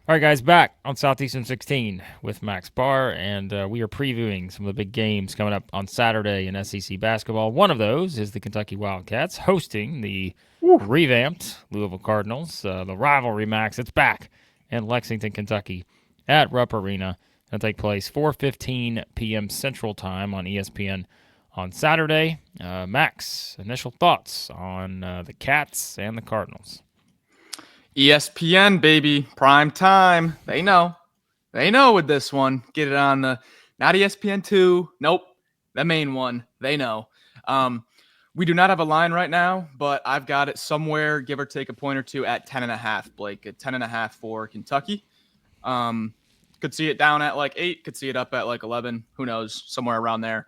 All right, guys, back on Southeastern 16 with Max Barr, and we are previewing some of the big games coming up on Saturday in SEC basketball. One of those is the Kentucky Wildcats hosting the Woo. revamped Louisville Cardinals. The rivalry, Max, it's back in Lexington, Kentucky at Rupp Arena. It'll take place 4:15 p.m. Central Time on ESPN on Saturday. Max, initial thoughts on the Cats and the Cardinals? ESPN, baby, prime time. They know with this one. Get it on the not ESPN2. Nope, the main one. They know. We do not have a line right now, but I've got it somewhere, give or take a point or two, at 10.5. Blake, at 10.5 for Kentucky. Could see it down at like 8. Could see it up at like 11. Who knows? Somewhere around there.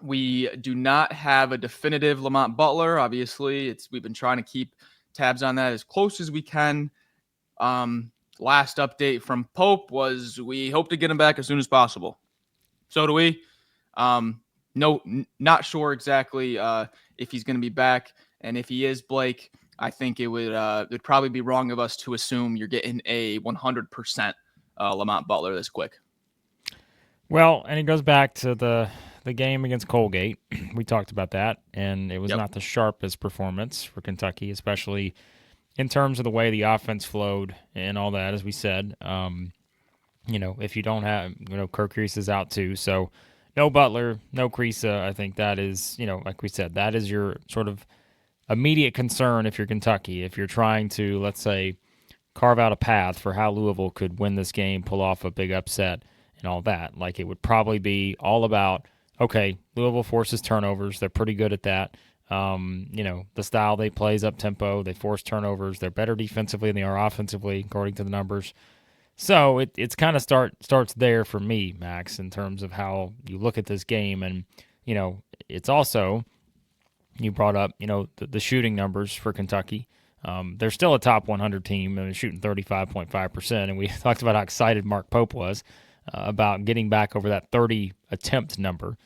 We do not have a definitive Lamont Butler. Obviously, we've been trying to keep tabs on that as close as we can. Last update from Pope was we hope to get him back as soon as possible. So do we. Not sure exactly if he's going to be back, and if he is, Blake, I think it'd probably be wrong of us to assume you're getting a 100% Lamont Butler this quick. Well, and it goes back to the game against Colgate. We talked about that, and it was not the sharpest performance for Kentucky, especially in terms of the way the offense flowed and all that, as we said. If you don't have, Kirk Reese is out too, so no Butler, no Kriisa. I think that is, like we said, that is your sort of immediate concern if you're Kentucky. If you're trying to, let's say, carve out a path for how Louisville could win this game, pull off a big upset, and all that, like it would probably be all about, okay, Louisville forces turnovers. They're pretty good at that. The style they play is up tempo. They force turnovers. They're better defensively than they are offensively, according to the numbers. So it's kind of starts there for me, Max, in terms of how you look at this game. And, it's also, you brought up, the shooting numbers for Kentucky. They're still a top 100 team, and they're shooting 35.5%. And we talked about how excited Mark Pope was about getting back over that 30 attempt number,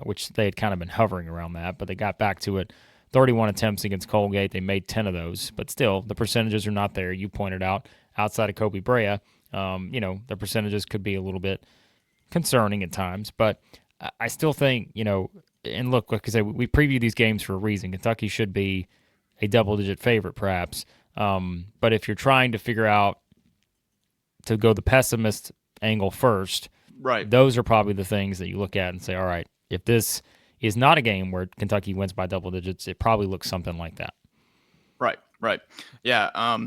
which they had kind of been hovering around that, but they got back to it. 31 attempts against Colgate. They made 10 of those, but still, the percentages are not there. You pointed out, outside of Kobe Brea, the percentages could be a little bit concerning at times, but I still think, and look, like I said, we preview these games for a reason. Kentucky should be a double-digit favorite, perhaps, but if you're trying to figure out to go the pessimist angle first, right? Those are probably the things that you look at and say, all right, if this is not a game where Kentucky wins by double digits, it probably looks something like that. Right. Yeah.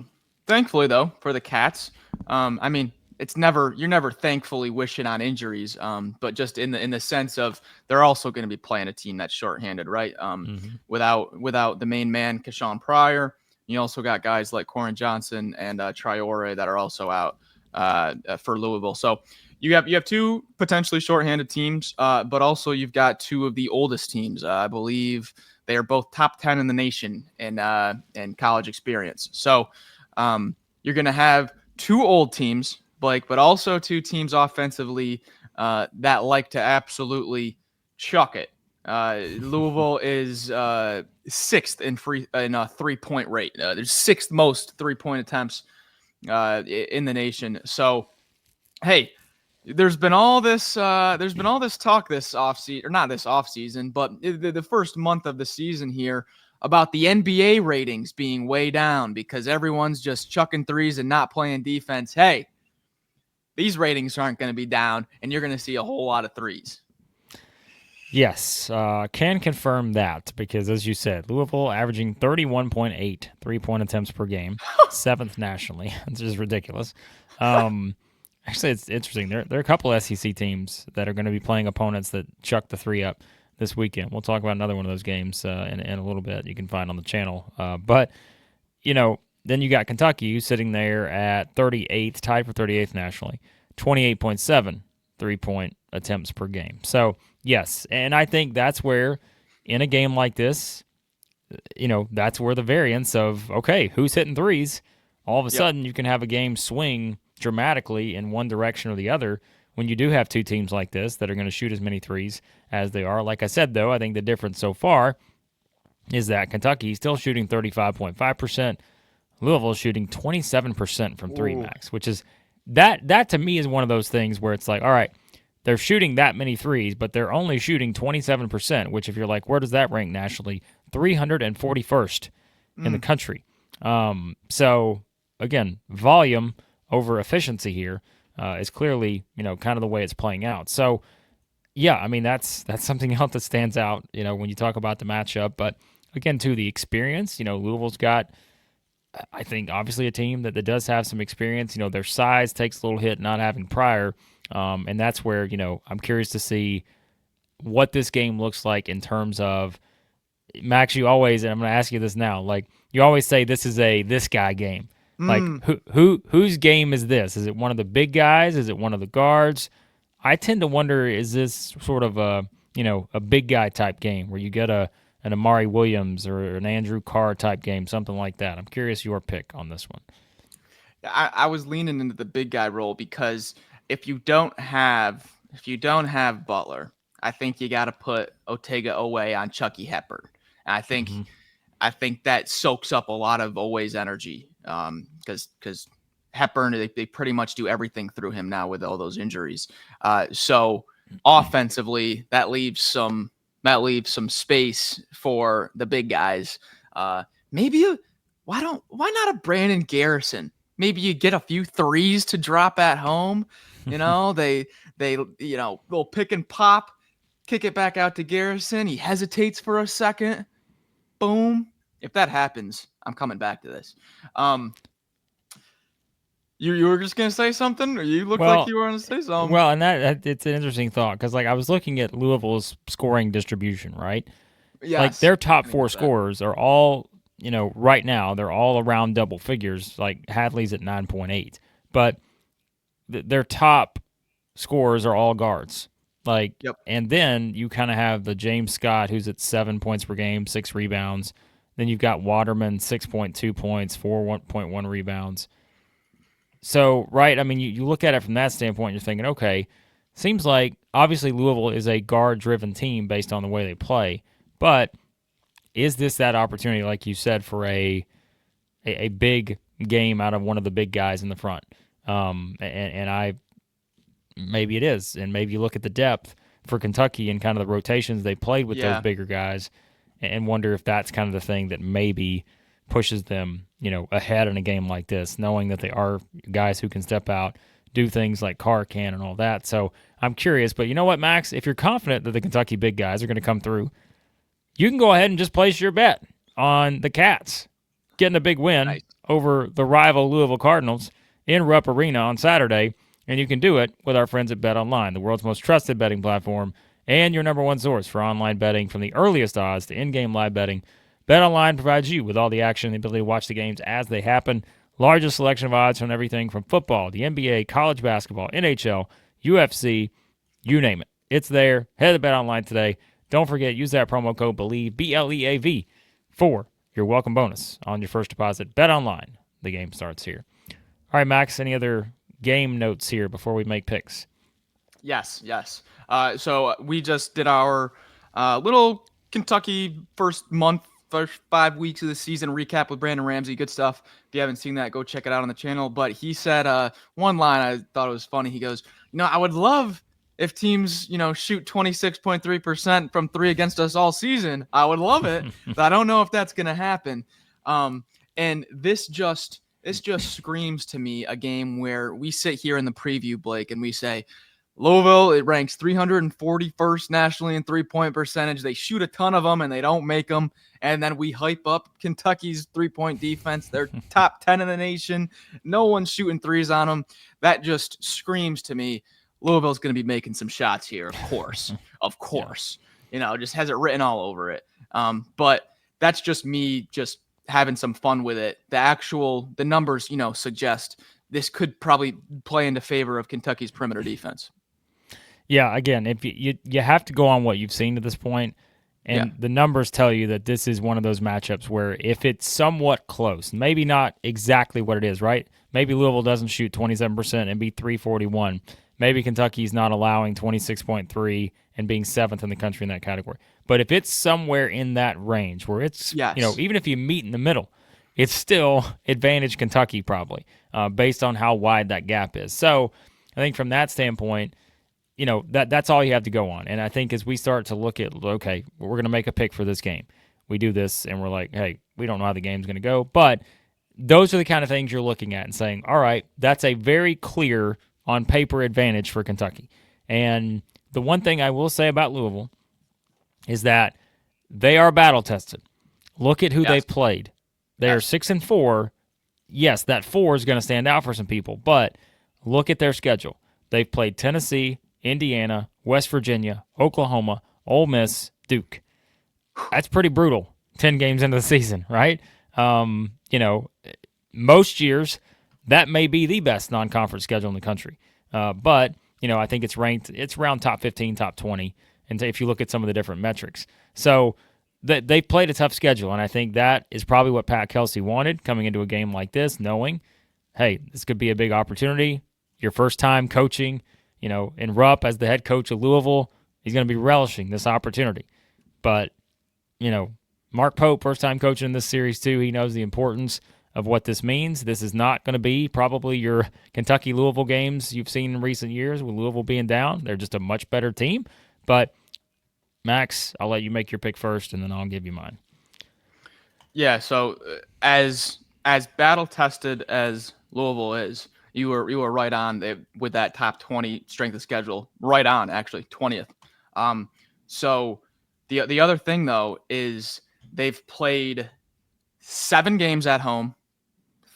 Thankfully, though, for the Cats, you're never thankfully wishing on injuries, but just in the sense of they're also going to be playing a team that's shorthanded, right? Without the main man, Keshawn Pryor, you also got guys like Corin Johnson and Traore that are also out for Louisville. So you have two potentially shorthanded teams, but also you've got two of the oldest teams. I believe they are both top 10 in the nation in college experience. So you're going to have two old teams, Blake, but also two teams offensively that like to absolutely chuck it. Louisville is sixth in a 3-point rate. There's sixth most 3-point attempts in the nation. So, hey, there's been all this talk this offseason, or not this offseason, but the first month of the season here about the NBA ratings being way down because everyone's just chucking threes and not playing defense. Hey, these ratings aren't going to be down, and you're going to see a whole lot of threes. Yes, can confirm that because, as you said, Louisville averaging 31.8 3-point attempts per game, 7th nationally. It's just ridiculous. Actually, it's interesting. There are a couple of SEC teams that are going to be playing opponents that chuck the three up this weekend. We'll talk about another one of those games in a little bit. You can find on the channel. But then you got Kentucky sitting there at 38th, tied for 38th nationally, 28.7 3-point attempts per game. So, yes, and I think that's where, in a game like this, that's where the variance of, okay, who's hitting threes, all of a sudden you can have a game swing dramatically in one direction or the other when you do have two teams like this that are going to shoot as many threes as they are. Like I said, though, I think the difference so far is that Kentucky is still shooting 35.5%. Louisville is shooting 27% from three, Ooh. Max, which is that to me is one of those things where it's like, all right, they're shooting that many threes, but they're only shooting 27%, which if you're like, where does that rank nationally? 341st in the country. So again, volume over efficiency here is clearly, kind of the way it's playing out. So yeah, I mean that's something else that stands out, when you talk about the matchup. But again, too, the experience. Louisville's got, I think, obviously a team that does have some experience. Their size takes a little hit not having prior, and that's where I'm curious to see what this game looks like in terms of Max. You always, and I'm going to ask you this now, like you always say, this is a this guy game. Like whose game is this? Is it one of the big guys? Is it one of the guards? I tend to wonder, is this sort of a big guy type game where you get an Amari Williams or an Andrew Carr type game, something like that. I'm curious your pick on this one. I was leaning into the big guy role because if you don't have Butler, I think you got to put Otega Owe on Chucky Hepburn. And I think that soaks up a lot of Owe's energy because Hepburn, they pretty much do everything through him now with all those injuries. So offensively, that leaves some space for the big guys. Maybe why not a Brandon Garrison? Maybe you get a few threes to drop at home. They they'll pick and pop, kick it back out to Garrison. He hesitates for a second. Boom. If that happens, I'm coming back to this. You were just gonna say something, or you look like you were gonna say something. Well, and that it's an interesting thought because I was looking at Louisville's scoring distribution, right? Yes. Like their top four scorers are all, right now they're all around double figures. Like Hadley's at 9.8, but their top scorers are all guards. Like, yep. And then you kind of have the James Scott who's at 7 points per game, 6 rebounds. Then you've got Waterman 6.2 points, 4.1 rebounds. So, right, I mean, you look at it from that standpoint, you're thinking, okay, seems like obviously Louisville is a guard-driven team based on the way they play, but is this that opportunity, like you said, for a big game out of one of the big guys in the front? Maybe it is, and maybe you look at the depth for Kentucky and kind of the rotations they played with those bigger guys and wonder if that's kind of the thing that maybe pushes them, ahead in a game like this, knowing that they are guys who can step out, do things like Carr can and all that. So I'm curious, but you know what, Max? If you're confident that the Kentucky big guys are going to come through, you can go ahead and just place your bet on the Cats getting a big win over the rival Louisville Cardinals in Rupp Arena on Saturday, and you can do it with our friends at BetOnline, the world's most trusted betting platform and your number one source for online betting from the earliest odds to in-game live betting. BetOnline provides you with all the action and the ability to watch the games as they happen. Largest selection of odds from everything from football, the NBA, college basketball, NHL, UFC, you name it. It's there. Head to BetOnline today. Don't forget, use that promo code BELIEVE, BLEAV, for your welcome bonus on your first deposit. BetOnline. The game starts here. All right, Max, any other game notes here before we make picks? Yes. So we just did our little Kentucky first 5 weeks of the season recap with Brandon Ramsey. Good stuff. If you haven't seen that, go check it out on the channel. But he said one line I thought it was funny. He goes, I would love if teams, shoot 26.3% from three against us all season. I would love it, but I don't know if that's going to happen. And this just screams to me a game where we sit here in the preview, Blake, and we say, Louisville, it ranks 341st nationally in three-point percentage. They shoot a ton of them, and they don't make them. And then we hype up Kentucky's three-point defense. They're top 10 in the nation. No one's shooting threes on them. That just screams to me, Louisville's going to be making some shots here, of course. Of course. Just has it written all over it. But that's just me just having some fun with it. The numbers, suggest this could probably play into favor of Kentucky's perimeter defense. Yeah, again, if you have to go on what you've seen to this point, and the numbers tell you that this is one of those matchups where if it's somewhat close, maybe not exactly what it is, right? Maybe Louisville doesn't shoot 27% and be 341. Maybe Kentucky's not allowing 26.3 and being 7th in the country in that category. But if it's somewhere in that range where it's, even if you meet in the middle, it's still advantage Kentucky probably, based on how wide that gap is. So I think from that standpoint, that's all you have to go on. And I think as we start to look at, okay, we're going to make a pick for this game, we do this and we're like, hey, we don't know how the game's going to go. But those are the kind of things you're looking at and saying, all right, that's a very clear on paper advantage for Kentucky. And the one thing I will say about Louisville is that they are battle tested. Look at who they've played. They are 6-4. Yes, that 4 is going to stand out for some people, but look at their schedule. They've played Tennessee, Indiana, West Virginia, Oklahoma, Ole Miss, Duke. That's pretty brutal. 10 games into the season, right? Most years that may be the best non-conference schedule in the country. But I think it's ranked. It's around top 15, top 20, and if you look at some of the different metrics, so they played a tough schedule, and I think that is probably what Pat Kelsey wanted coming into a game like this, knowing, hey, this could be a big opportunity. Your first time coaching, in Rupp as the head coach of Louisville, he's going to be relishing this opportunity. But, Mark Pope, first time coaching in this series too, he knows the importance of what this means. This is not going to be probably your Kentucky-Louisville games you've seen in recent years with Louisville being down. They're just a much better team. But, Max, I'll let you make your pick first, and then I'll give you mine. Yeah, so as battle-tested as Louisville is, you were right on with that top 20 strength of schedule. Right on, actually, 20th. So the other thing, though, is they've played 7 games at home,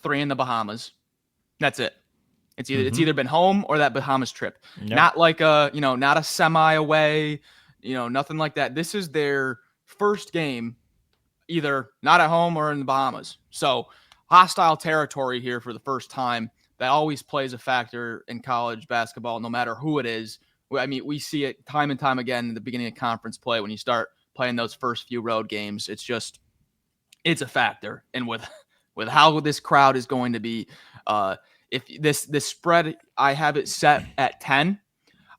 3 in the Bahamas. That's it. It's either been home or that Bahamas trip. Yep. Not like not a semi away, nothing like that. This is their first game, either not at home or in the Bahamas. So hostile territory here for the first time. That always plays a factor in college basketball, no matter who it is. I mean, we see it time and time again in the beginning of conference play when you start playing those first few road games. It's a factor. And with how this crowd is going to be, if this spread, I have it set at 10,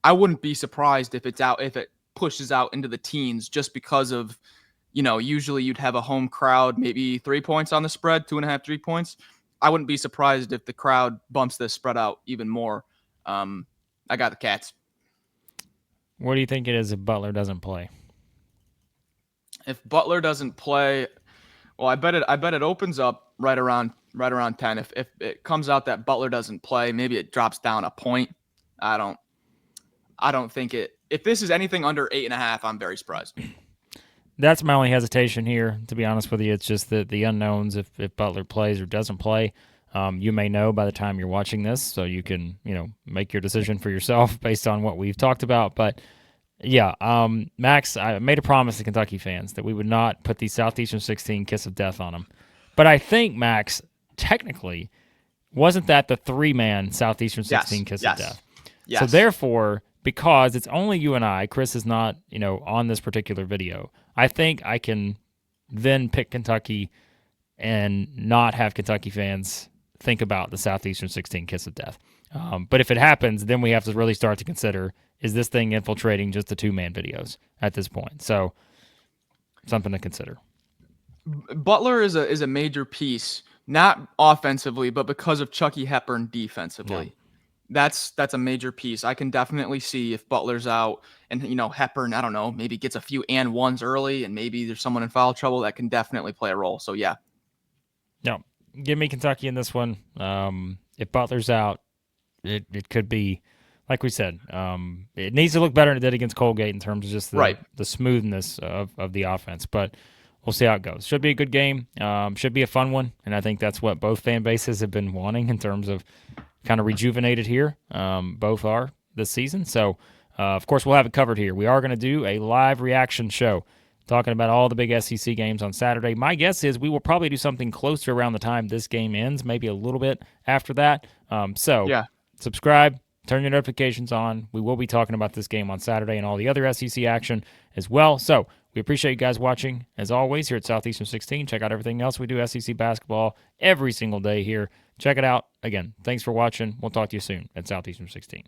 I wouldn't be surprised if it pushes out into the teens, just because of, usually you'd have a home crowd, maybe 3 points on the spread, 2.5, 3 points. I wouldn't be surprised if the crowd bumps this spread out even more. I got the Cats. What do you think it is if Butler doesn't play? If Butler doesn't play, well, I bet it opens up right around 10. If it comes out that Butler doesn't play, maybe it drops down a point. I don't think it. If this is anything under 8.5, I'm very surprised. That's my only hesitation here, to be honest with you. It's just the unknowns if Butler plays or doesn't play. You may know by the time you're watching this, so you can make your decision for yourself based on what we've talked about. But yeah, Max, I made a promise to Kentucky fans that we would not put the Southeastern 16 kiss of death on them. But I think, Max, technically, wasn't that the 3-man Southeastern 16 kiss of death? Yes. So therefore, because it's only you and I, Chris is not on this particular video, I think I can then pick Kentucky and not have Kentucky fans think about the Southeastern 16 kiss of death. But if it happens, then we have to really start to consider, is this thing infiltrating just the 2-man videos at this point? So something to consider. Butler is a major piece, not offensively, but because of Chucky Hepburn defensively. Yeah. That's a major piece. I can definitely see if Butler's out and Hepburn, I don't know, maybe gets a few and ones early, and maybe there's someone in foul trouble that can definitely play a role. So yeah. No, give me Kentucky in this one. If Butler's out, it could be, like we said, it needs to look better than it did against Colgate in terms of just the smoothness of the offense. But we'll see how it goes. Should be a good game. Should be a fun one, and I think that's what both fan bases have been wanting in terms of kind of rejuvenated here. Both are this season. So, of course, we'll have it covered here. We are going to do a live reaction show talking about all the big SEC games on Saturday. My guess is we will probably do something closer around the time this game ends, maybe a little bit after that. Subscribe, turn your notifications on. We will be talking about this game on Saturday and all the other SEC action as well. So we appreciate you guys watching, as always, here at Southeastern 16. Check out everything else we do, SEC basketball, every single day here. Check it out. Again, thanks for watching. We'll talk to you soon at Southeastern 16.